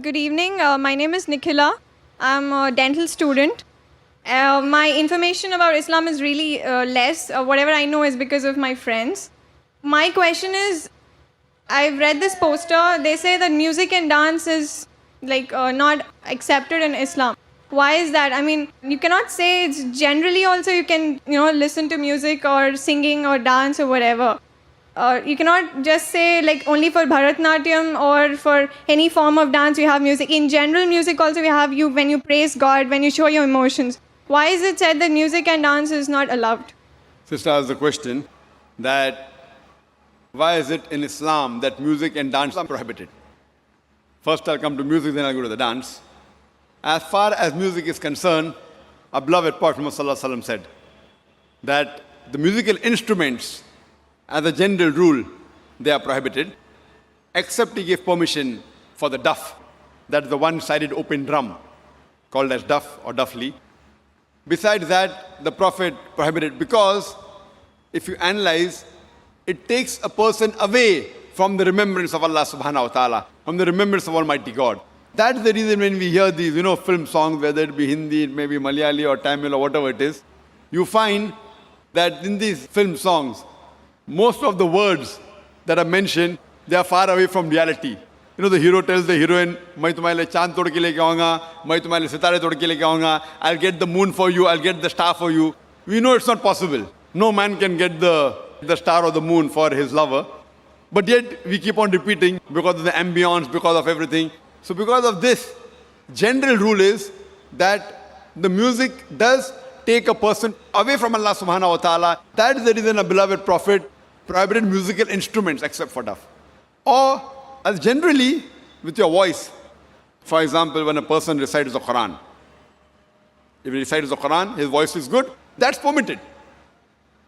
Good evening. My name is Nikhila. I'm a dental student. My information about Islam is really less. Whatever I know is because of my friends. My question is, I've read this poster. They say that music and dance is not accepted in Islam. Why is that? I mean, you cannot say it's generally also you can listen to music or singing or dance or whatever. You cannot just say only for Bharatnatyam or for any form of dance you have music. In general music also we have you when you praise God, when you show your emotions. Why is it said that music and dance is not allowed? Sister asked the question that why is it in Islam that music and dance are prohibited? First I'll come to music, then I'll go to the dance. As far as music is concerned, our beloved Prophet Muhammad said that the musical instruments, as a general rule, they are prohibited, except he gave permission for the duff, that is the one-sided open drum, called as duff or duffli. Besides that, the Prophet prohibited because, if you analyze, it takes a person away from the remembrance of Allah subhanahu wa ta'ala, from the remembrance of Almighty God. That's the reason when we hear these, film songs, whether it be Hindi, it may be Malayali or Tamil or whatever it is, you find that in these film songs, most of the words that are mentioned, they are far away from reality. The hero tells the heroine, "Main tumhare liye chand tod ke leke aaunga, main tumhare liye sitare tod ke leke aaunga, I'll get the moon for you, I'll get the star for you." We know it's not possible. No man can get the star or the moon for his lover. But yet, we keep on repeating because of the ambience, because of everything. So because of this, general rule is that the music does take a person away from Allah subhanahu wa ta'ala. That is the reason a beloved Prophet prohibited musical instruments except for duff. Or as generally with your voice. For example, when a person recites the Quran. If he recites the Quran, his voice is good, that's permitted.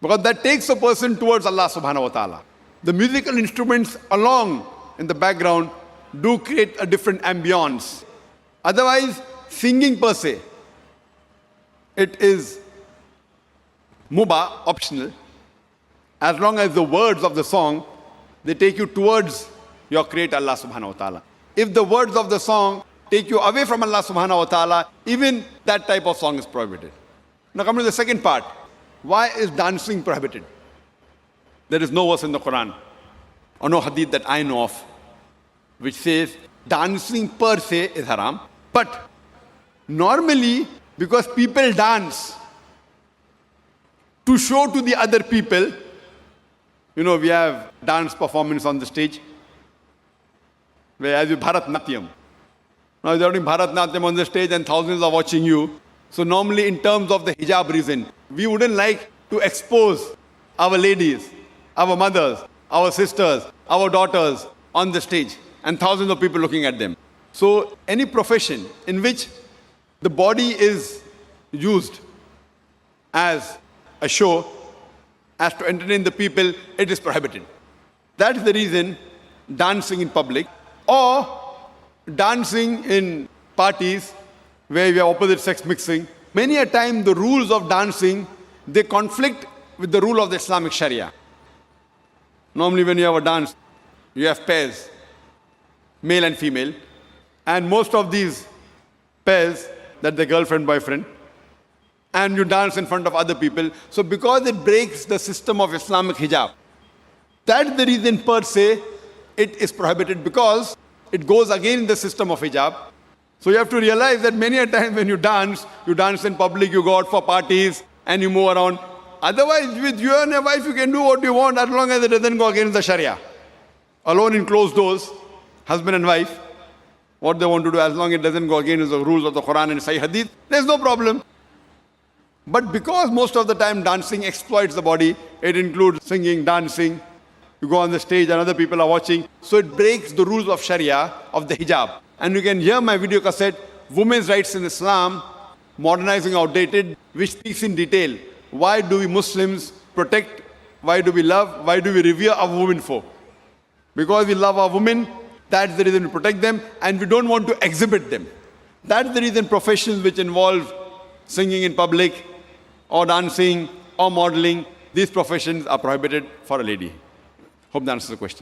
Because that takes a person towards Allah subhanahu wa ta'ala. The musical instruments along in the background do create a different ambience. Otherwise, singing per se, it is mubah, optional, as long as the words of the song, they take you towards your Creator Allah subhanahu wa ta'ala. If the words of the song take you away from Allah subhanahu wa ta'ala, even that type of song is prohibited. Now come to the second part. Why is dancing prohibited? There is no verse in the Quran or no hadith that I know of which says dancing per se is haram. But normally, because people dance to show to the other people, we have dance performance on the stage, where as you Bharatnatyam. Now you're doing Bharatnatyam on the stage and thousands are watching you. So normally in terms of the hijab reason, we wouldn't like to expose our ladies, our mothers, our sisters, our daughters on the stage and thousands of people looking at them. So any profession in which the body is used as a show, as to entertain the people, it is prohibited. That is the reason dancing in public or dancing in parties where we have opposite sex mixing, many a time the rules of dancing, they conflict with the rule of the Islamic Sharia. Normally when you have a dance, you have pairs, male and female, and most of these pairs, that the girlfriend, boyfriend, and you dance in front of other people. So because it breaks the system of Islamic hijab, that's the reason per se it is prohibited, because it goes against the system of hijab. So you have to realize that many a time when you dance in public, you go out for parties and you move around. Otherwise, with you and your wife, you can do what you want as long as it doesn't go against the Sharia. Alone in closed doors, husband and wife, what they want to do, as long as it doesn't go against the rules of the Quran and Sahih Hadith, there's no problem. But because most of the time dancing exploits the body, it includes singing, dancing, you go on the stage and other people are watching, so it breaks the rules of Sharia, of the hijab. And you can hear my video cassette, Women's Rights in Islam, Modernizing Outdated, which speaks in detail. Why do we Muslims protect, why do we love, why do we revere our women for? Because we love our women, that's the reason we protect them, and we don't want to exhibit them. That's the reason professions which involve singing in public, or dancing, or modeling, these professions are prohibited for a lady. Hope that answers the question.